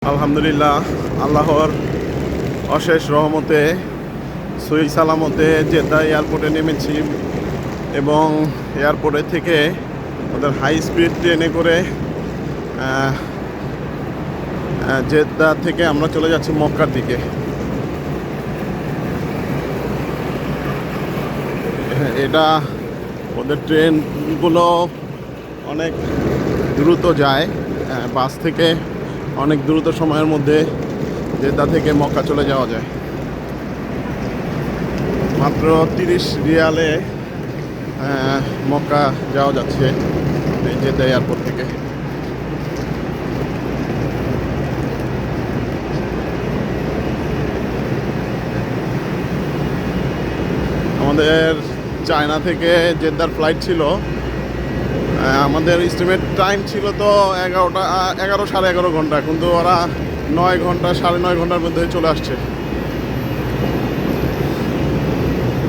আলহামদুলিল্লাহ, আল্লাহর অশেষ রহমতে সহি সালামতে জেদ্দা এয়ারপোর্টে নেমেছি এবং এয়ারপোর্টে থেকে ওদের হাই স্পিড ট্রেনে করে জেদ্দা থেকে আমরা চলে যাচ্ছি মক্কার দিকে। এটা ওদের ট্রেনগুলো অনেক দ্রুত যায়, বাস থেকে অনেক দ্রুত সময়ের মধ্যে জেদ্দা থেকে মক্কা চলে যাওয়া যায়। মাত্র 30 রিয়ালে মক্কা যাওয়া যাচ্ছে এই জেদ্দা এয়ারপোর্ট থেকে। আমাদের চায়না থেকে জেদ্দার ফ্লাইট ছিল, আমাদের এস্টিমেট টাইম ছিল তো 11 সাড়ে 11 ঘন্টা, কিন্তু ওরা 9 ঘন্টা 9.5 ঘন্টার মধ্যে চলে আসছে।